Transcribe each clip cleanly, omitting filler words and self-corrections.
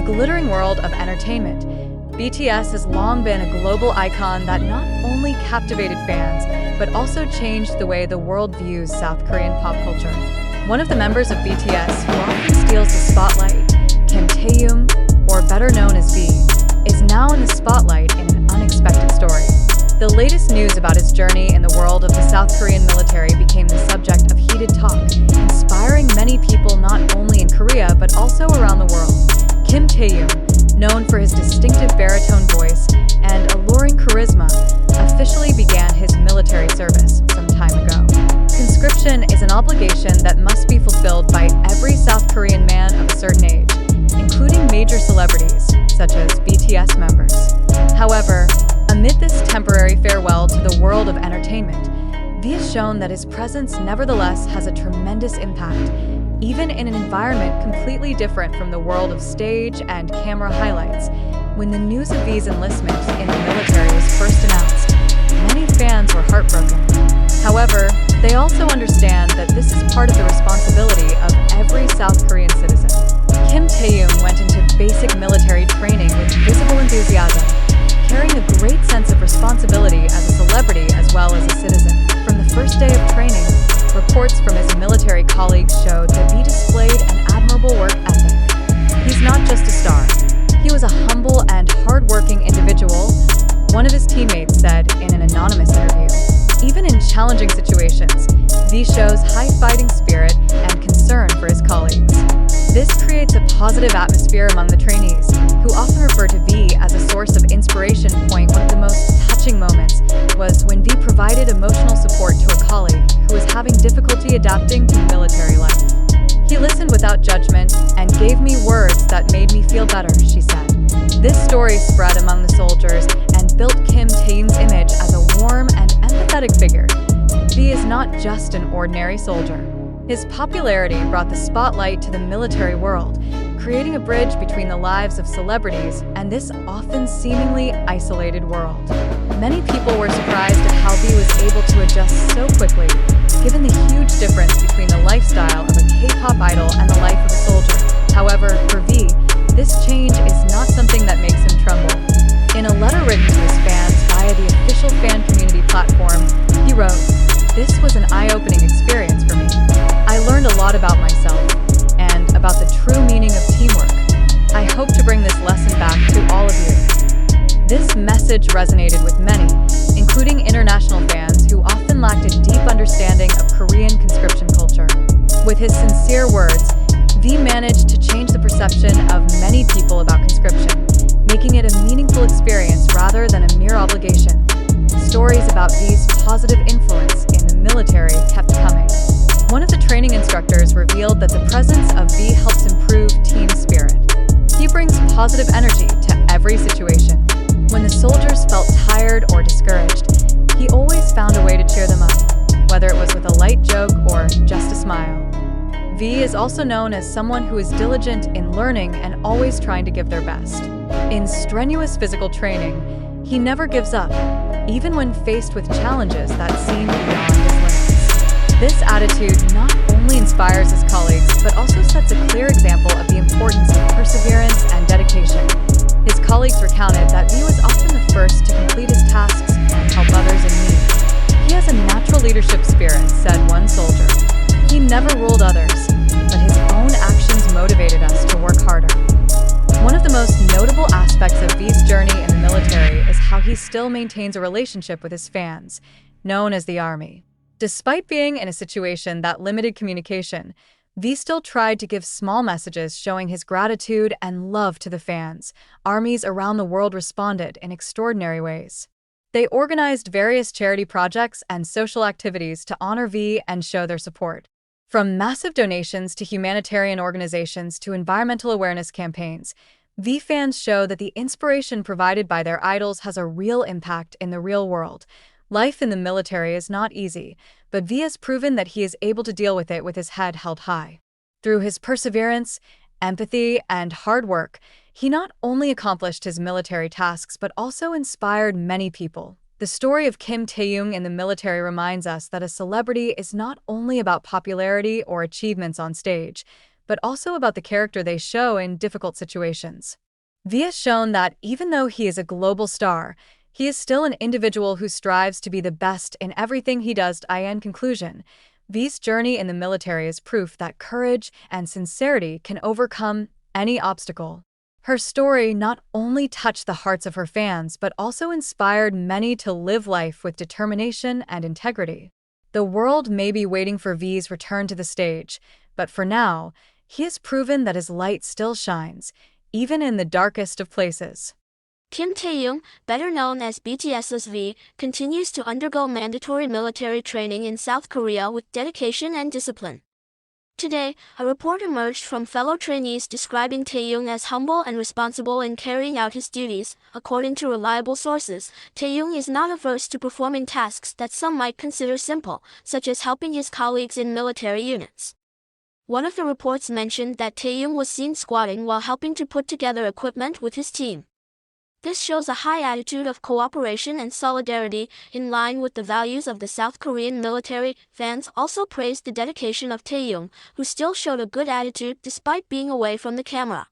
the glittering world of entertainment, BTS has long been a global icon that not only captivated fans, but also changed the way the world views South Korean pop culture. One of the members of BTS who often steals the spotlight, Kim Taehyung, or better known as V, is now in the spotlight in an unexpected story. The latest news about his journey in the world of the South Korean military became the subject of heated talk, inspiring many people not only in Korea but also around the world. Kim Taehyung, known for his distinctive baritone voice and alluring charisma, officially began his military service some time ago. Conscription is an obligation that must be fulfilled by every South Korean man of a certain age, including major celebrities such as BTS members. However, amid this temporary farewell to the world of entertainment, V has shown that his presence nevertheless has a tremendous impact, even in an environment completely different from the world of stage and camera highlights. When the news of V's enlistment in the military was first announced, many fans were heartbroken. However, they also understand that this is part of the responsibility of every South Korean citizen. Kim Taehyung went into basic military training with visible enthusiasm, carrying a great sense of responsibility as a celebrity as well as a citizen. From the first day of training, reports from his military colleagues showed that he displayed an admirable work ethic. He's not just a star. He was a humble and hard-working individual, one of his teammates said in an anonymous interview. Even in challenging situations, V shows high fighting spirit and concern for his colleagues. This creates a positive atmosphere among the trainees, who often refer to V as a source of inspiration. One of the most touching moments was when V provided emotional support to a colleague who was having difficulty adapting to military life. He listened without judgment and gave me words that made me feel better, she said. This story spread among the soldiers and built Kim Taehyung's image as a warm and empathetic figure. V is not just an ordinary soldier. His popularity brought the spotlight to the military world, creating a bridge between the lives of celebrities and this often seemingly isolated world. Many people were surprised at how V was able to adjust so quickly, given the huge difference between the lifestyle of a K-pop idol and the life of a soldier. However, for V, this change is not something that makes him tremble. In a letter written to his fans via the official fan community platform, he wrote, "This was an eye-opening experience for me. I learned a lot about myself and about the true meaning of teamwork. I hope to bring this lesson back to all of you." This message resonated with many, including international fans who often lacked a deep understanding of Korean conscription culture. With his sincere words, V managed to change the perception of many people about conscription, making it a meaningful experience rather than a mere obligation. Stories about V's positive influence in the military kept coming. One of the training instructors revealed that the presence of V helps improve team spirit. He brings positive energy to every situation. When the soldiers felt tired or discouraged, he always found a way to cheer them up, whether it was with a light joke or just a smile. V is also known as someone who is diligent in learning and always trying to give their best. In strenuous physical training, he never gives up, even when faced with challenges that seem beyond his limits. This attitude not only inspires his colleagues, but also sets a clear example of the importance of perseverance and dedication. His colleagues recounted that V was often the first to complete his tasks and help others in need. He has a natural leadership spirit, said one soldier. He never ruled others, but his own actions motivated us to work harder. One of the most notable aspects of V's journey in the military is how he still maintains a relationship with his fans, known as the Army. Despite being in a situation that limited communication, V still tried to give small messages showing his gratitude and love to the fans. Armies around the world responded in extraordinary ways. They organized various charity projects and social activities to honor V and show their support. From massive donations to humanitarian organizations to environmental awareness campaigns, V fans show that the inspiration provided by their idols has a real impact in the real world. Life in the military is not easy, but V has proven that he is able to deal with it with his head held high. Through his perseverance, empathy, and hard work, he not only accomplished his military tasks but also inspired many people. The story of Kim Taehyung in the military reminds us that a celebrity is not only about popularity or achievements on stage, but also about the character they show in difficult situations. V has shown that even though he is a global star, he is still an individual who strives to be the best in everything he does. In conclusion, V's journey in the military is proof that courage and sincerity can overcome any obstacle. Her story not only touched the hearts of her fans, but also inspired many to live life with determination and integrity. The world may be waiting for V's return to the stage, but for now, he has proven that his light still shines, even in the darkest of places. Kim Taehyung, better known as BTS's V, continues to undergo mandatory military training in South Korea with dedication and discipline. Today, a report emerged from fellow trainees describing Taehyung as humble and responsible in carrying out his duties. According to reliable sources, Taehyung is not averse to performing tasks that some might consider simple, such as helping his colleagues in military units. One of the reports mentioned that Taehyung was seen squatting while helping to put together equipment with his team. This shows a high attitude of cooperation and solidarity, in line with the values of the South Korean military. Fans also praised the dedication of Taehyung, who still showed a good attitude despite being away from the camera.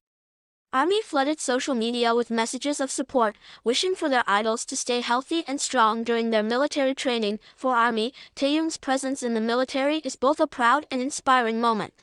ARMY flooded social media with messages of support, wishing for their idols to stay healthy and strong during their military training. For ARMY, Taehyung's presence in the military is both a proud and inspiring moment.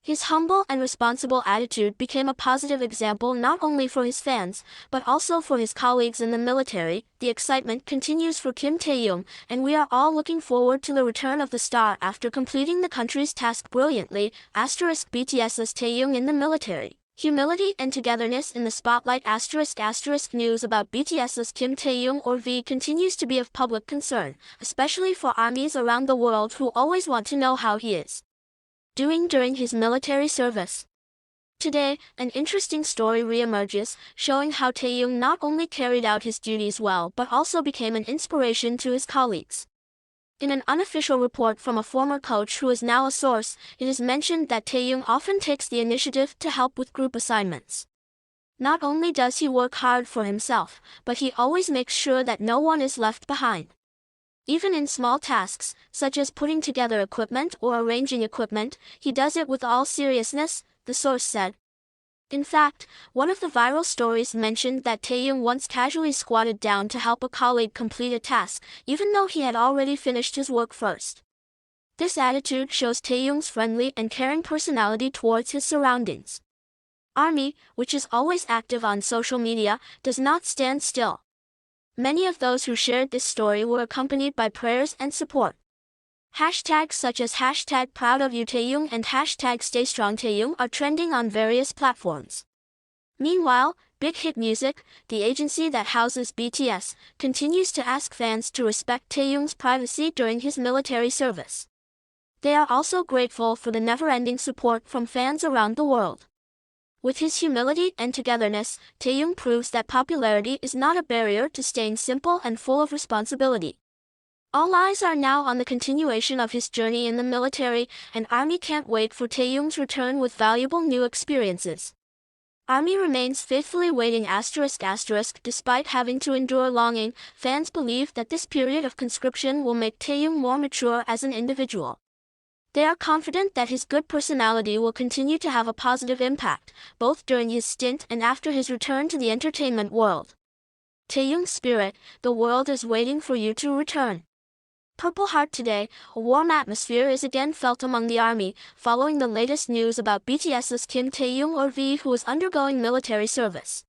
His humble and responsible attitude became a positive example not only for his fans, but also for his colleagues in the military. The excitement continues for Kim Taehyung, and we are all looking forward to the return of the star after completing the country's task brilliantly. BTS's Taehyung in the military. Humility and togetherness in the spotlight. News about BTS's Kim Taehyung or V continues to be of public concern, especially for armies around the world who always want to know how he is doing during his military service. Today, an interesting story reemerges, showing how Taehyung not only carried out his duties well but also became an inspiration to his colleagues. In an unofficial report from a former coach who is now a source, it is mentioned that Taehyung often takes the initiative to help with group assignments. Not only does he work hard for himself, but he always makes sure that no one is left behind. Even in small tasks, such as putting together equipment or arranging equipment, he does it with all seriousness, the source said. In fact, one of the viral stories mentioned that Taehyung once casually squatted down to help a colleague complete a task, even though he had already finished his work first. This attitude shows Taehyung's friendly and caring personality towards his surroundings. ARMY, which is always active on social media, does not stand still. Many of those who shared this story were accompanied by prayers and support. Hashtags such as #ProudOfYouTaehyung and #StayStrongTaehyung are trending on various platforms. Meanwhile, Big Hit Music, the agency that houses BTS, continues to ask fans to respect Taehyung's privacy during his military service. They are also grateful for the never-ending support from fans around the world. With his humility and togetherness, Taehyung proves that popularity is not a barrier to staying simple and full of responsibility. All eyes are now on the continuation of his journey in the military, and ARMY can't wait for Taehyung's return with valuable new experiences. ARMY remains faithfully waiting ***. Despite having to endure longing, fans believe that this period of conscription will make Taehyung more mature as an individual. They are confident that his good personality will continue to have a positive impact, both during his stint and after his return to the entertainment world. Taehyung's spirit, the world is waiting for you to return. Purple Heart. Today, a warm atmosphere is again felt among the ARMY, following the latest news about BTS's Kim Taehyung or V, who is undergoing military service.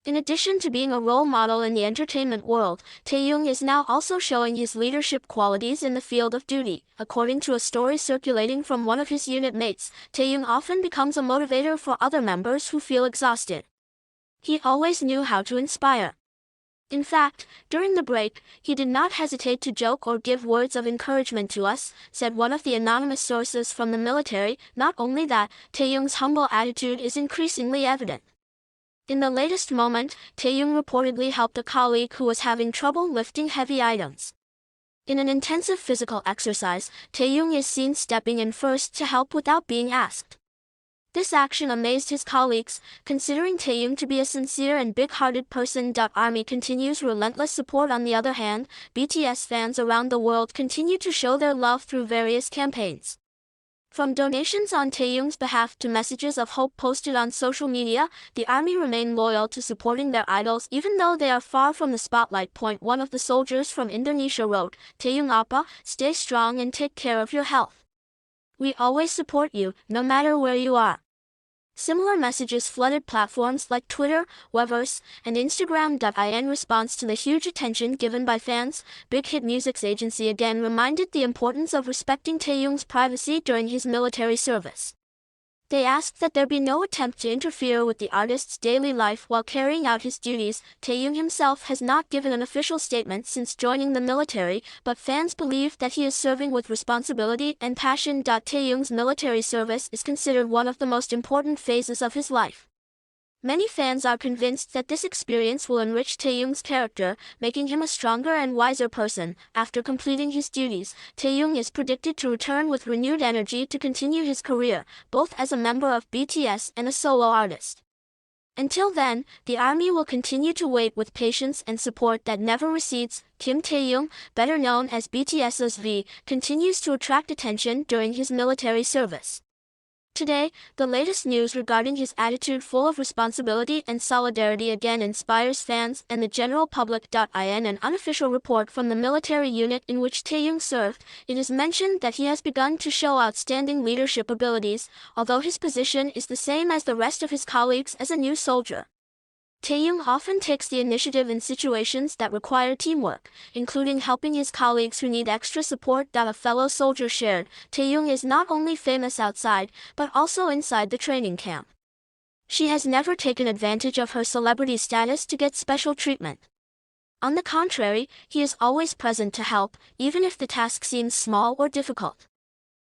In addition to being a role model in the entertainment world, Taehyung is now also showing his leadership qualities in the field of duty. According to a story circulating from one of his unit mates, Taehyung often becomes a motivator for other members who feel exhausted. He always knew how to inspire. In fact, during the break, he did not hesitate to joke or give words of encouragement to us, said one of the anonymous sources from the military. Not only that, Taehyung's humble attitude is increasingly evident. In the latest moment, Taehyung reportedly helped a colleague who was having trouble lifting heavy items. In an intensive physical exercise, Taehyung is seen stepping in first to help without being asked. This action amazed his colleagues, considering Taehyung to be a sincere and big-hearted person. ARMY continues relentless support. On the other hand, BTS fans around the world continue to show their love through various campaigns. From donations on Taehyung's behalf to messages of hope posted on social media, the army remain loyal to supporting their idols even though they are far from the spotlight. One of the soldiers from Indonesia wrote, "Taehyung Appa, stay strong and take care of your health. We always support you, no matter where you are." Similar messages flooded platforms like Twitter, Weverse, and Instagram. In response to the huge attention given by fans, Big Hit Music's agency again reminded the importance of respecting Taehyung's privacy during his military service. They asked that there be no attempt to interfere with the artist's daily life while carrying out his duties. Taehyung himself has not given an official statement since joining the military, but fans believe that he is serving with responsibility and passion. Taehyung's military service is considered one of the most important phases of his life. Many fans are convinced that this experience will enrich Taehyung's character, making him a stronger and wiser person. After completing his duties, Taehyung is predicted to return with renewed energy to continue his career, both as a member of BTS and a solo artist. Until then, the army will continue to wait with patience and support that never recedes. Kim Taehyung, better known as BTS's V, continues to attract attention during his military service. Today, the latest news regarding his attitude full of responsibility and solidarity again inspires fans and the general public. In an unofficial report from the military unit in which Taehyung served, it is mentioned that he has begun to show outstanding leadership abilities, although his position is the same as the rest of his colleagues as a new soldier. Taehyung often takes the initiative in situations that require teamwork, including helping his colleagues who need extra support. A fellow soldier shared, "Taehyung is not only famous outside, but also inside the training camp. She has never taken advantage of her celebrity status to get special treatment. On the contrary, he is always present to help, even if the task seems small or difficult."